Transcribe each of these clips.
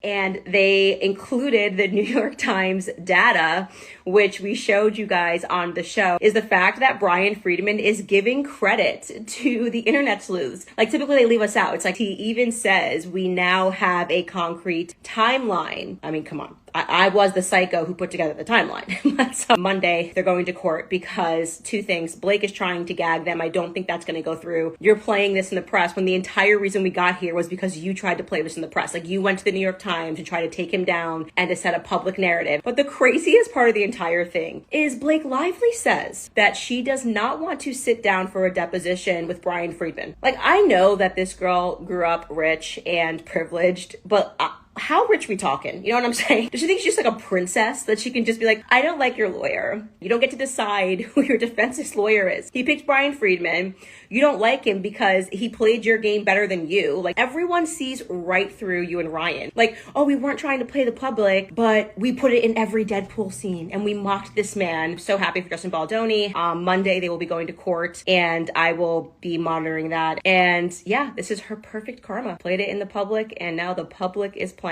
and they included the New York Times data, which we showed you guys on the show, is the fact that Brian Friedman is giving credit to the internet sleuths. Like, typically they leave us out. It's like he even says we now have a concrete timeline. I mean, come on. I was the psycho who put together the timeline. So Monday, they're going to court because two things. Blake is trying to gag them. I don't think that's going to go through. You're playing this in the press when the entire reason we got here was because you tried to play this in the press. Like, you went to the New York Times to try to take him down and to set a public narrative. But the craziest part of the entire thing is Blake Lively says that she does not want to sit down for a deposition with Brian Friedman. Like, I know that this girl grew up rich and privileged, but how rich we talking? You know what I'm saying? Does she think she's just like a princess that she can just be like, I don't like your lawyer. You don't get to decide who your defense's lawyer is. He picked Brian Friedman. You don't like him because he played your game better than you. Like, everyone sees right through you and Ryan. Like, oh, we weren't trying to play the public, but we put it in every Deadpool scene and we mocked this man. I'm so happy for Justin Baldoni. Monday, they will be going to court and I will be monitoring that. And yeah, this is her perfect karma. Played it in the public and now the public is playing.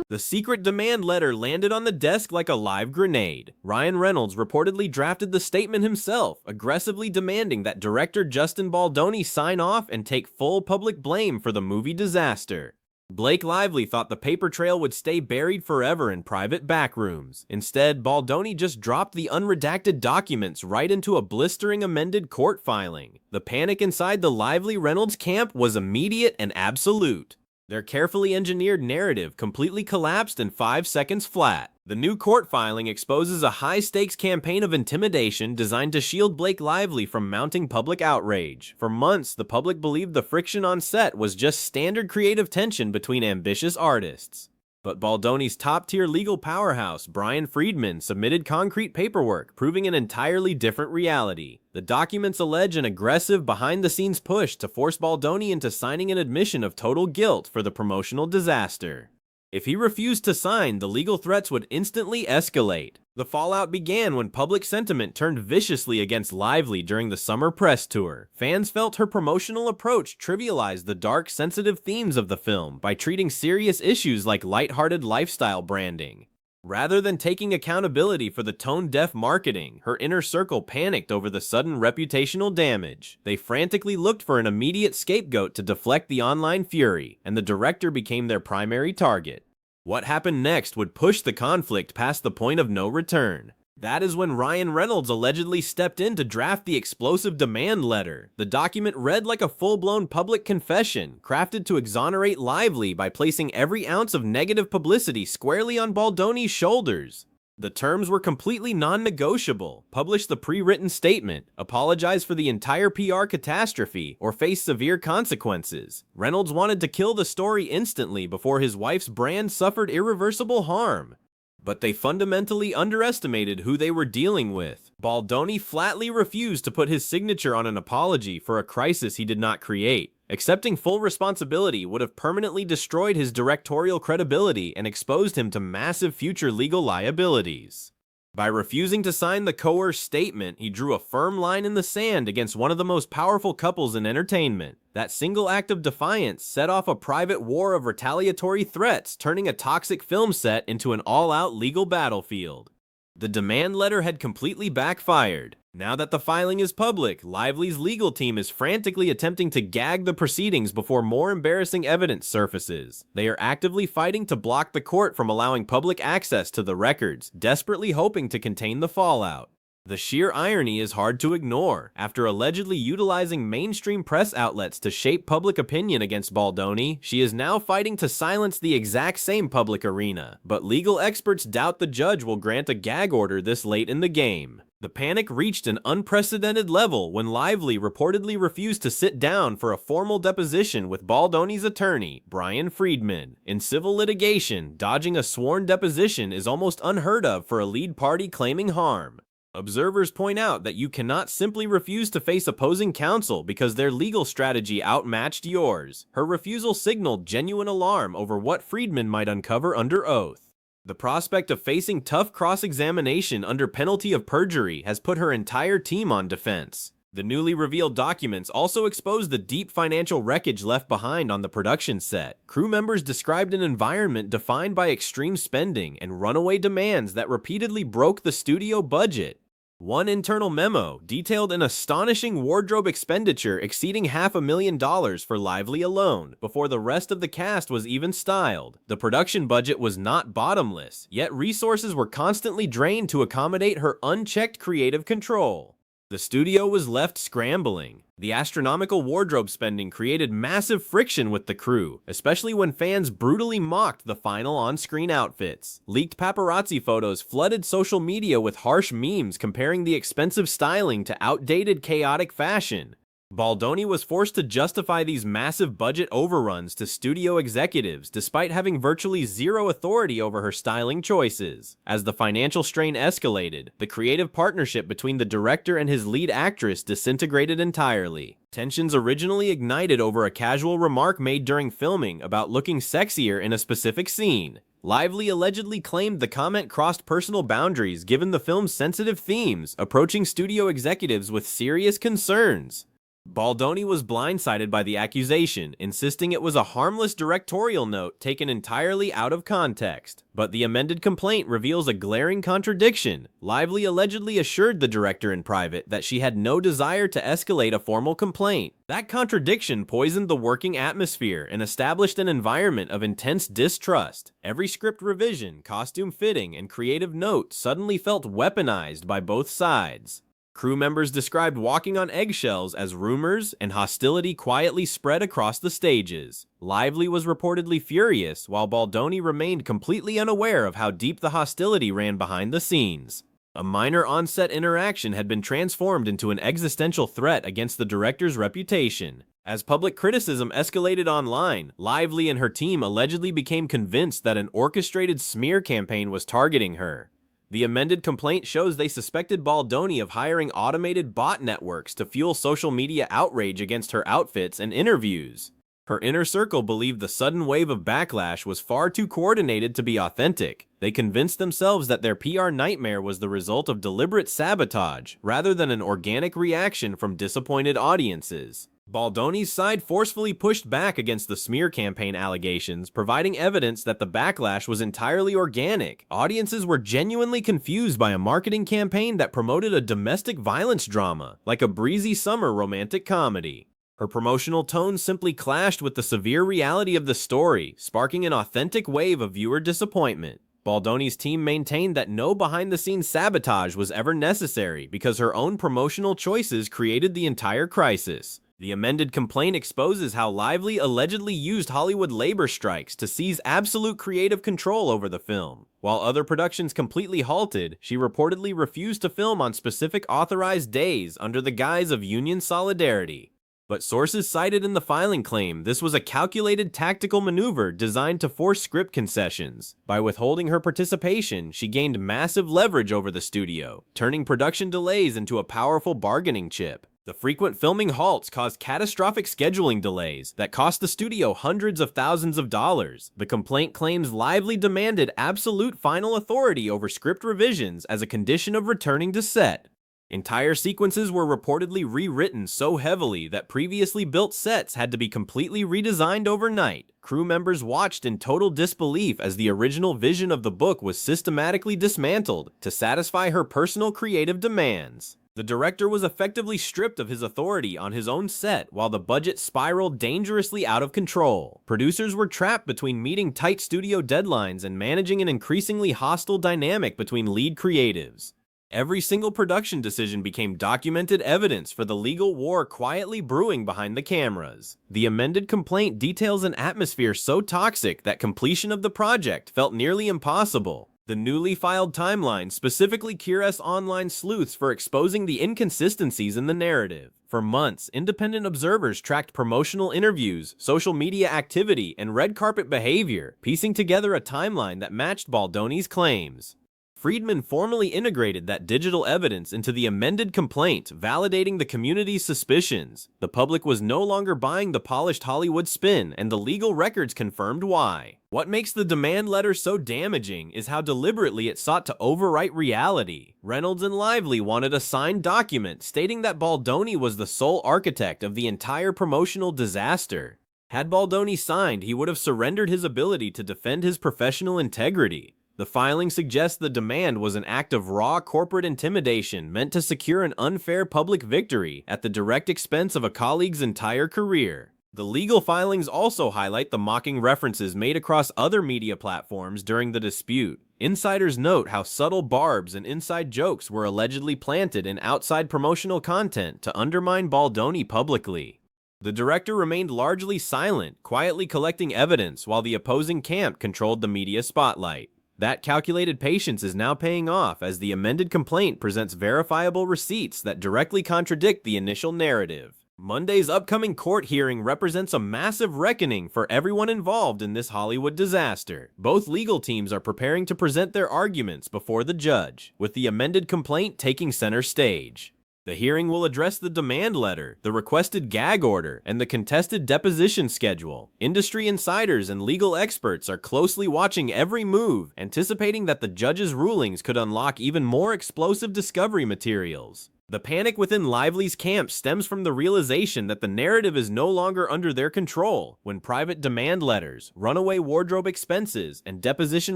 The secret demand letter landed on the desk like a live grenade. Ryan Reynolds reportedly drafted the statement himself, aggressively demanding that director Justin Baldoni sign off and take full public blame for the movie disaster. Blake Lively thought the paper trail would stay buried forever in private backrooms. Instead, Baldoni just dropped the unredacted documents right into a blistering amended court filing. The panic inside the Lively Reynolds camp was immediate and absolute. Their carefully engineered narrative completely collapsed in 5 seconds flat. The new court filing exposes a high-stakes campaign of intimidation designed to shield Blake Lively from mounting public outrage. For months, the public believed the friction on set was just standard creative tension between ambitious artists. But Baldoni's top-tier legal powerhouse, Brian Friedman, submitted concrete paperwork, proving an entirely different reality. The documents allege an aggressive, behind-the-scenes push to force Baldoni into signing an admission of total guilt for the promotional disaster. If he refused to sign, the legal threats would instantly escalate. The fallout began when public sentiment turned viciously against Lively during the summer press tour. Fans felt her promotional approach trivialized the dark, sensitive themes of the film by treating serious issues like lighthearted lifestyle branding. Rather than taking accountability for the tone-deaf marketing, her inner circle panicked over the sudden reputational damage. They frantically looked for an immediate scapegoat to deflect the online fury, and the director became their primary target. What happened next would push the conflict past the point of no return. That is when Ryan Reynolds allegedly stepped in to draft the explosive demand letter. The document read like a full-blown public confession, crafted to exonerate Lively by placing every ounce of negative publicity squarely on Baldoni's shoulders. The terms were completely non-negotiable. Publish the pre-written statement, apologize for the entire PR catastrophe, or face severe consequences. Reynolds wanted to kill the story instantly before his wife's brand suffered irreversible harm. But they fundamentally underestimated who they were dealing with. Baldoni flatly refused to put his signature on an apology for a crisis he did not create. Accepting full responsibility would have permanently destroyed his directorial credibility and exposed him to massive future legal liabilities. By refusing to sign the coerced statement, he drew a firm line in the sand against one of the most powerful couples in entertainment. That single act of defiance set off a private war of retaliatory threats, turning a toxic film set into an all-out legal battlefield. The demand letter had completely backfired. Now that the filing is public, Lively's legal team is frantically attempting to gag the proceedings before more embarrassing evidence surfaces. They are actively fighting to block the court from allowing public access to the records, desperately hoping to contain the fallout. The sheer irony is hard to ignore. After allegedly utilizing mainstream press outlets to shape public opinion against Baldoni, she is now fighting to silence the exact same public arena. But legal experts doubt the judge will grant a gag order this late in the game. The panic reached an unprecedented level when Lively reportedly refused to sit down for a formal deposition with Baldoni's attorney, Brian Friedman. In civil litigation, dodging a sworn deposition is almost unheard of for a lead party claiming harm. Observers point out that you cannot simply refuse to face opposing counsel because their legal strategy outmatched yours. Her refusal signaled genuine alarm over what Friedman might uncover under oath. The prospect of facing tough cross-examination under penalty of perjury has put her entire team on defense. The newly revealed documents also exposed the deep financial wreckage left behind on the production set. Crew members described an environment defined by extreme spending and runaway demands that repeatedly broke the studio budget. One internal memo detailed an astonishing wardrobe expenditure exceeding $500,000 for Lively alone, before the rest of the cast was even styled. The production budget was not bottomless, yet resources were constantly drained to accommodate her unchecked creative control. The studio was left scrambling. The astronomical wardrobe spending created massive friction with the crew, especially when fans brutally mocked the final on-screen outfits. Leaked paparazzi photos flooded social media with harsh memes comparing the expensive styling to outdated, chaotic fashion. Baldoni was forced to justify these massive budget overruns to studio executives despite having virtually zero authority over her styling choices. As the financial strain escalated, the creative partnership between the director and his lead actress disintegrated entirely. Tensions originally ignited over a casual remark made during filming about looking sexier in a specific scene. Lively allegedly claimed the comment crossed personal boundaries given the film's sensitive themes, approaching studio executives with serious concerns. Baldoni was blindsided by the accusation, insisting it was a harmless directorial note taken entirely out of context. But the amended complaint reveals a glaring contradiction. Lively allegedly assured the director in private that she had no desire to escalate a formal complaint. That contradiction poisoned the working atmosphere and established an environment of intense distrust. Every script revision, costume fitting, and creative note suddenly felt weaponized by both sides. Crew members described walking on eggshells as rumors and hostility quietly spread across the stages. Lively was reportedly furious, while Baldoni remained completely unaware of how deep the hostility ran behind the scenes. A minor on-set interaction had been transformed into an existential threat against the director's reputation. As public criticism escalated online, Lively and her team allegedly became convinced that an orchestrated smear campaign was targeting her. The amended complaint shows they suspected Baldoni of hiring automated bot networks to fuel social media outrage against her outfits and interviews. Her inner circle believed the sudden wave of backlash was far too coordinated to be authentic. They convinced themselves that their PR nightmare was the result of deliberate sabotage, rather than an organic reaction from disappointed audiences. Baldoni's side forcefully pushed back against the smear campaign allegations, providing evidence that the backlash was entirely organic. Audiences were genuinely confused by a marketing campaign that promoted a domestic violence drama, like a breezy summer romantic comedy. Her promotional tone simply clashed with the severe reality of the story, sparking an authentic wave of viewer disappointment. Baldoni's team maintained that no behind-the-scenes sabotage was ever necessary because her own promotional choices created the entire crisis. The amended complaint exposes how Lively allegedly used Hollywood labor strikes to seize absolute creative control over the film. While other productions completely halted, she reportedly refused to film on specific authorized days under the guise of union solidarity. But sources cited in the filing claim this was a calculated tactical maneuver designed to force script concessions. By withholding her participation, she gained massive leverage over the studio, turning production delays into a powerful bargaining chip. The frequent filming halts caused catastrophic scheduling delays that cost the studio hundreds of thousands of dollars. The complaint claims Lively demanded absolute final authority over script revisions as a condition of returning to set. Entire sequences were reportedly rewritten so heavily that previously built sets had to be completely redesigned overnight. Crew members watched in total disbelief as the original vision of the book was systematically dismantled to satisfy her personal creative demands. The director was effectively stripped of his authority on his own set while the budget spiraled dangerously out of control. Producers were trapped between meeting tight studio deadlines and managing an increasingly hostile dynamic between lead creatives. Every single production decision became documented evidence for the legal war quietly brewing behind the cameras. The amended complaint details an atmosphere so toxic that completion of the project felt nearly impossible. The newly filed timeline specifically cures online sleuths for exposing the inconsistencies in the narrative. For months, independent observers tracked promotional interviews, social media activity, and red carpet behavior, piecing together a timeline that matched Baldoni's claims. Friedman formally integrated that digital evidence into the amended complaint, validating the community's suspicions. The public was no longer buying the polished Hollywood spin, and the legal records confirmed why. What makes the demand letter so damaging is how deliberately it sought to overwrite reality. Reynolds and Lively wanted a signed document stating that Baldoni was the sole architect of the entire promotional disaster. Had Baldoni signed, he would have surrendered his ability to defend his professional integrity. The filing suggests the demand was an act of raw corporate intimidation meant to secure an unfair public victory at the direct expense of a colleague's entire career. The legal filings also highlight the mocking references made across other media platforms during the dispute. Insiders note how subtle barbs and inside jokes were allegedly planted in outside promotional content to undermine Baldoni publicly. The director remained largely silent, quietly collecting evidence while the opposing camp controlled the media spotlight. That calculated patience is now paying off as the amended complaint presents verifiable receipts that directly contradict the initial narrative. Monday's upcoming court hearing represents a massive reckoning for everyone involved in this Hollywood disaster. Both legal teams are preparing to present their arguments before the judge, with the amended complaint taking center stage. The hearing will address the demand letter, the requested gag order, and the contested deposition schedule. Industry insiders and legal experts are closely watching every move, anticipating that the judge's rulings could unlock even more explosive discovery materials. The panic within Lively's camp stems from the realization that the narrative is no longer under their control. When private demand letters, runaway wardrobe expenses, and deposition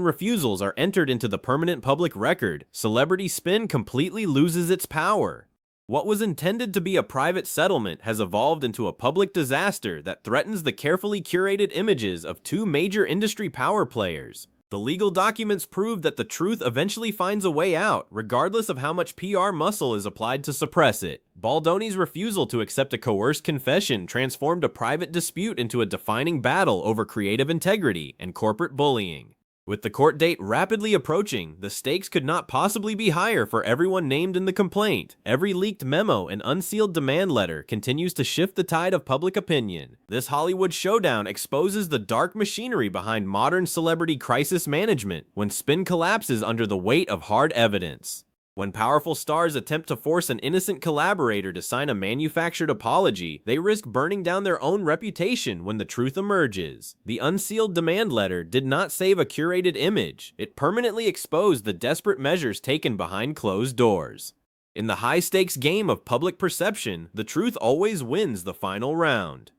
refusals are entered into the permanent public record, celebrity spin completely loses its power. What was intended to be a private settlement has evolved into a public disaster that threatens the carefully curated images of two major industry power players. The legal documents prove that the truth eventually finds a way out, regardless of how much PR muscle is applied to suppress it. Baldoni's refusal to accept a coerced confession transformed a private dispute into a defining battle over creative integrity and corporate bullying. With the court date rapidly approaching, the stakes could not possibly be higher for everyone named in the complaint. Every leaked memo and unsealed demand letter continues to shift the tide of public opinion. This Hollywood showdown exposes the dark machinery behind modern celebrity crisis management when spin collapses under the weight of hard evidence. When powerful stars attempt to force an innocent collaborator to sign a manufactured apology, they risk burning down their own reputation when the truth emerges. The unsealed demand letter did not save a curated image. It permanently exposed the desperate measures taken behind closed doors. In the high-stakes game of public perception, the truth always wins the final round.